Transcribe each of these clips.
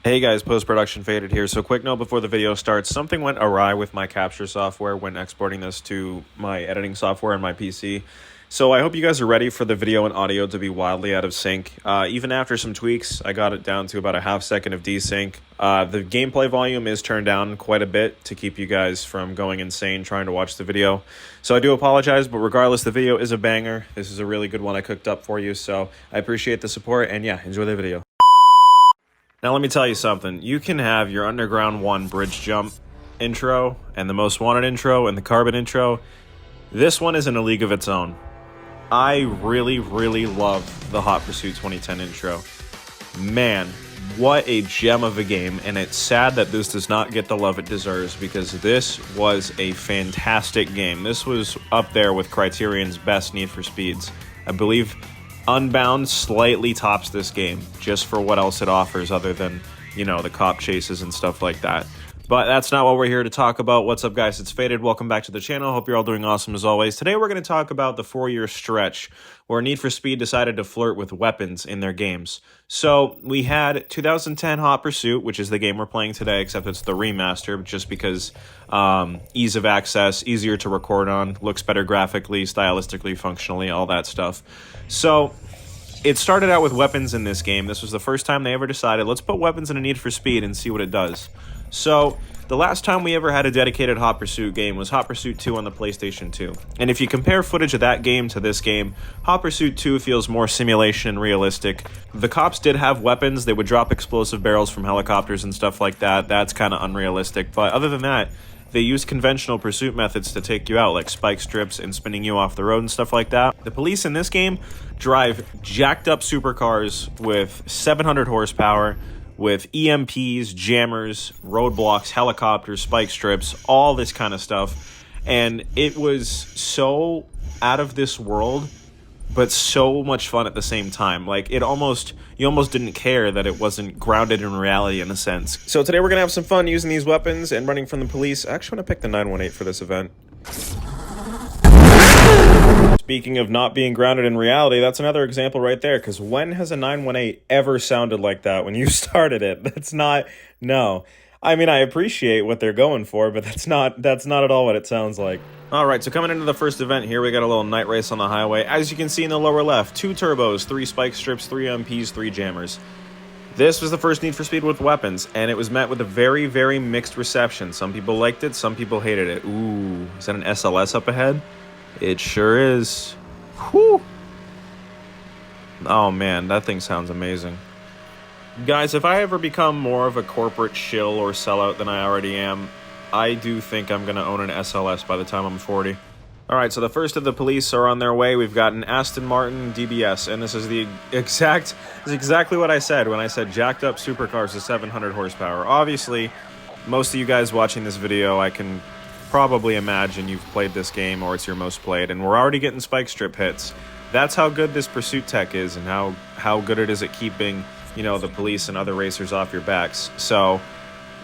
Hey guys, post-production Faded here. So quick note before the video starts, something went awry with my capture software when exporting this to my editing software on my PC. So I hope you guys are ready for the video and audio to be wildly out of sync. Even after some tweaks, I got it down to about a half second of desync. The gameplay volume is turned down quite a bit to keep you guys from going insane trying to watch the video. So I do apologize, but regardless, the video is a banger. This is a really good one I cooked up for you, so I appreciate the support, and yeah, enjoy the video. Now, let me tell you something. You can have your Underground 1 bridge jump intro and the Most Wanted intro and the Carbon intro. This one is in a league of its own. I really, really love the Hot Pursuit 2010 intro. Man, what a gem of a game, and it's sad that this does not get the love it deserves because this was a fantastic game. This was up there with Criterion's best Need for Speeds. I believe Unbound slightly tops this game just for what else it offers other than, you know, the cop chases and stuff like that. But that's not what we're here to talk about. What's up, guys? It's Faded. Welcome back to the channel. Hope you're all doing awesome as always. Today we're going to talk about the 4-year stretch where Need for Speed decided to flirt with weapons in their games. So we had 2010 Hot Pursuit, which is the game we're playing today, except it's the remaster just because ease of access, easier to record on, looks better graphically, stylistically, functionally, all that stuff. So it started out with weapons in this game. This was the first time they ever decided, let's put weapons in a Need for Speed and see what it does. So the last time we ever had a dedicated Hot Pursuit game was Hot Pursuit 2 on the PlayStation 2. And if you compare footage of that game to this game, Hot Pursuit 2 feels more simulation and realistic. The cops did have weapons. They would drop explosive barrels from helicopters and stuff like that. That's kind of unrealistic. But other than that, they use conventional pursuit methods to take you out, like spike strips and spinning you off the road and stuff like that. The police in this game drive jacked up supercars with 700 horsepower, with EMPs, jammers, roadblocks, helicopters, spike strips, all this kind of stuff. And it was so out of this world, but so much fun at the same time. Like, you almost didn't care that it wasn't grounded in reality in a sense. So today we're going to have some fun using these weapons and running from the police. I actually want to pick the 918 for this event. Speaking of not being grounded in reality, that's another example right there, because when has a 918 ever sounded like that when you started it? That's not, no. I mean, I appreciate what they're going for, but that's not at all what it sounds like. Alright, so coming into the first event here, we got a little night race on the highway. As you can see in the lower left, 2 turbos, 3 spike strips, 3 MPs, 3 jammers. This was the first Need for Speed with weapons, and it was met with a very, very mixed reception. Some people liked it, some people hated it. Ooh, is that an SLS up ahead? It sure is. Whew. Oh man, that thing sounds amazing. Guys, if I ever become more of a corporate shill or sellout than I already am, I do think I'm going to own an SLS by the time I'm 40. Alright, so the first of the police are on their way. We've got an Aston Martin DBS, and this is exactly what I said when I said jacked up supercars with 700 horsepower. Obviously, most of you guys watching this video, I can probably imagine you've played this game or it's your most played, and we're already getting spike strip hits. That's how good this pursuit tech is and how good it is at keeping, you know, the police and other racers off your backs. So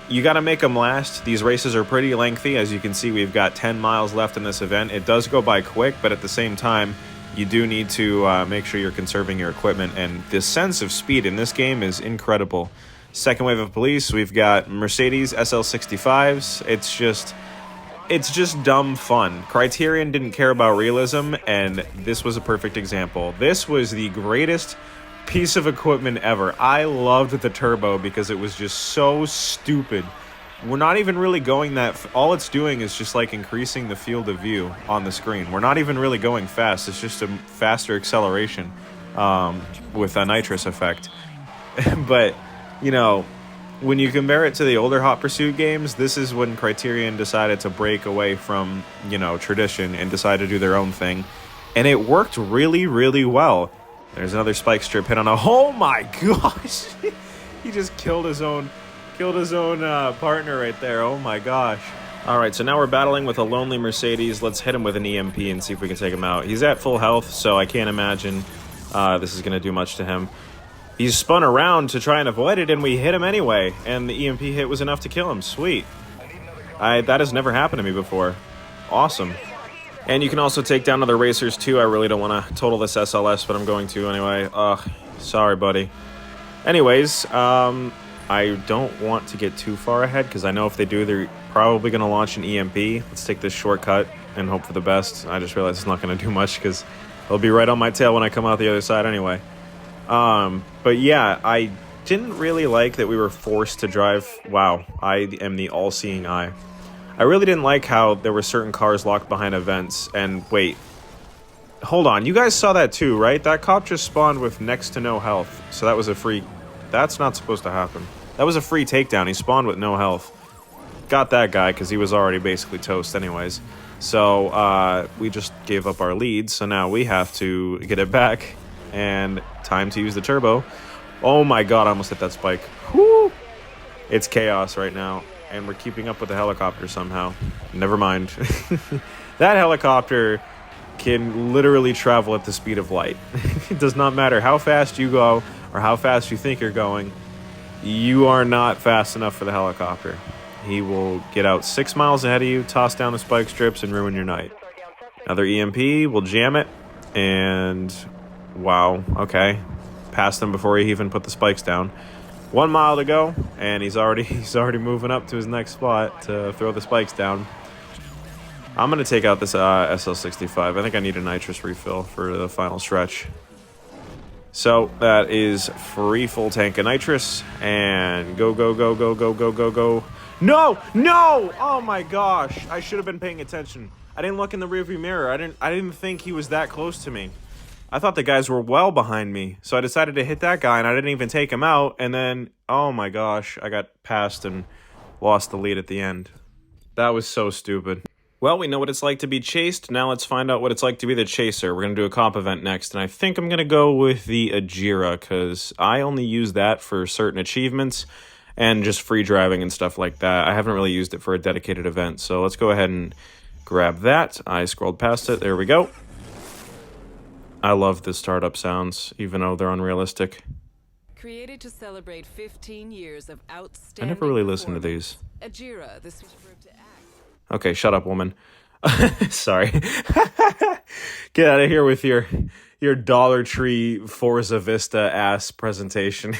you got to make them last. These races are pretty lengthy. As you can see, we've got 10 miles left in this event. It does go by quick, but at the same time, you do need to make sure you're conserving your equipment, and the sense of speed in this game is incredible. Second wave of police, we've got Mercedes SL65s. It's just dumb fun. Criterion didn't care about realism, and this was a perfect example. This was the greatest piece of equipment ever. I loved the turbo because it was just so stupid. We're not even really going that... all it's doing is just like increasing the field of view on the screen. We're not even really going fast. It's just a faster acceleration with a nitrous effect. But, you know, when you compare it to the older Hot Pursuit games, this is when Criterion decided to break away from, you know, tradition and decide to do their own thing. And it worked really, really well. There's another spike strip hit on a... oh my gosh! He just killed his own partner right there. Oh my gosh. Alright, so now we're battling with a lonely Mercedes. Let's hit him with an EMP and see if we can take him out. He's at full health, so I can't imagine this is going to do much to him. He's spun around to try and avoid it, and we hit him anyway. And the EMP hit was enough to kill him. Sweet. That has never happened to me before. Awesome. And you can also take down other racers too. I really don't want to total this SLS, but I'm going to anyway. Ugh, sorry, buddy. Anyways, I don't want to get too far ahead because I know if they do, they're probably going to launch an EMP. Let's take this shortcut and hope for the best. I just realized it's not going to do much because it'll be right on my tail when I come out the other side anyway. But yeah, I didn't really like that we were forced to drive. Wow, I am the all-seeing eye. I really didn't like how there were certain cars locked behind events. And wait, hold on, you guys saw that too, right? That cop just spawned with next to no health, so that was a free... That's not supposed to happen. That was a free takedown. He spawned with no health. Got that guy because he was already basically toast anyways. So we just gave up our lead, so now we have to get it back. And time to use the turbo. Oh my god, I almost hit that spike. Whoo! It's chaos right now. And we're keeping up with the helicopter somehow. Never mind. That helicopter can literally travel at the speed of light. It does not matter how fast you go or how fast you think you're going. You are not fast enough for the helicopter. He will get out 6 miles ahead of you, toss down the spike strips, and ruin your night. Another EMP will jam it, and wow, okay. Passed him before he even put the spikes down. 1 mile to go, and he's already moving up to his next spot to throw the spikes down. I'm gonna take out this SL65. I think I need a nitrous refill for the final stretch. So that is free full tank of nitrous, and go, go, go, go, go, go, go, go. No! No! Oh my gosh! I should have been paying attention. I didn't look in the rearview mirror. I didn't think he was that close to me. I thought the guys were well behind me, so I decided to hit that guy, and I didn't even take him out, and then, oh my gosh, I got passed and lost the lead at the end. That was so stupid. Well, we know what it's like to be chased. Now let's find out what it's like to be the chaser. We're going to do a comp event next, and I think I'm going to go with the Ajira, because I only use that for certain achievements and just free driving and stuff like that. I haven't really used it for a dedicated event, so let's go ahead and grab that. I scrolled past it. There we go. I love the startup sounds, even though they're unrealistic. Created to celebrate 15 years of outstanding. I never really listened to these. Ajira, this was for to act. Okay, shut up, woman. Sorry. Get out of here with your Dollar Tree Forza Vista ass presentation.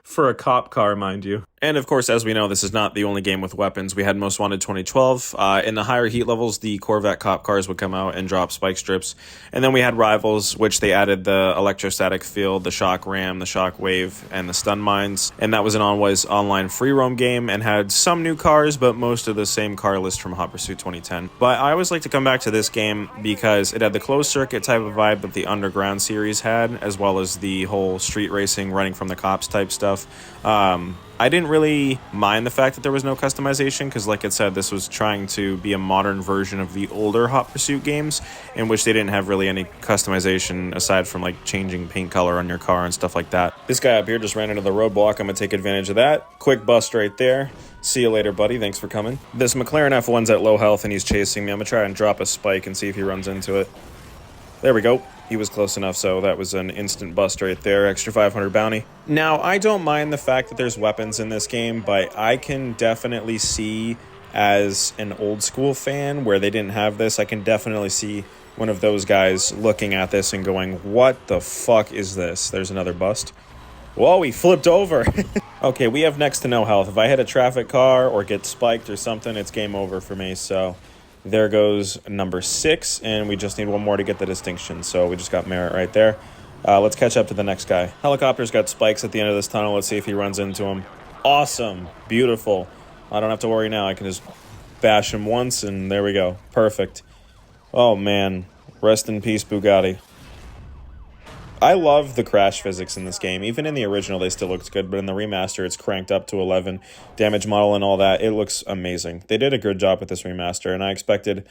For a cop car, mind you. And of course, as we know, this is not the only game with weapons. We had Most Wanted 2012. In the higher heat levels, the Corvette cop cars would come out and drop spike strips. And then we had Rivals, which they added the electrostatic field, the shock ram, the shock wave, and the stun mines. And that was an always online free roam game and had some new cars, but most of the same car list from Hot Pursuit 2010. But I always like to come back to this game because it had the closed circuit type of vibe that the Underground series had, as well as the whole street racing, running from the cops type stuff. I didn't really mind the fact that there was no customization because, like it said, this was trying to be a modern version of the older Hot Pursuit games in which they didn't have really any customization aside from like changing paint color on your car and stuff like that. This guy up here just ran into the roadblock. I'm going to take advantage of that. Quick bust right there. See you later, buddy. Thanks for coming. This McLaren F1's at low health and he's chasing me. I'm going to try and drop a spike and see if he runs into it. There we go. He was close enough, so that was an instant bust right there. Extra 500 bounty. Now, I don't mind the fact that there's weapons in this game, but I can definitely see, as an old school fan where they didn't have this, I can definitely see one of those guys looking at this and going, what the fuck is this? There's another bust. Whoa, he flipped over. Okay, we have next to no health. If I hit a traffic car or get spiked or something, it's game over for me, so... There goes number 6, and we just need one more to get the distinction, so we just got merit right there. Let's catch up to the next guy. Helicopter's got spikes at the end of this tunnel. Let's see if he runs into him. Awesome. Beautiful. I don't have to worry now. I can just bash him once, and there we go. Perfect. Oh, man. Rest in peace, Bugatti. I love the crash physics in this game. Even in the original, they still looked good, but in the remaster, it's cranked up to 11. Damage model and all that, it looks amazing. They did a good job with this remaster, and I expected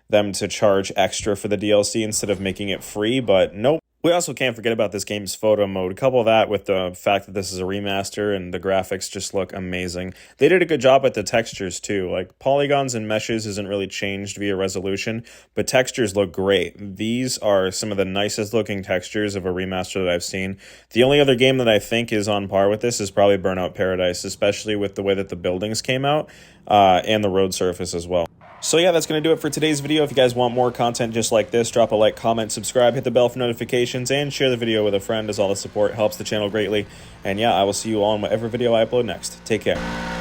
them to charge extra for the DLC instead of making it free, but nope. We also can't forget about this game's photo mode. Couple that with the fact that this is a remaster and the graphics just look amazing. They did a good job with the textures too. Like polygons and meshes isn't really changed via resolution, but textures look great. These are some of the nicest looking textures of a remaster that I've seen. The only other game that I think is on par with this is probably Burnout Paradise, especially with the way that the buildings came out and the road surface as well. So yeah, that's going to do it for today's video. If you guys want more content just like this, drop a like, comment, subscribe, hit the bell for notifications, and share the video with a friend, as all the support helps the channel greatly. And yeah, I will see you all in whatever video I upload next. Take care.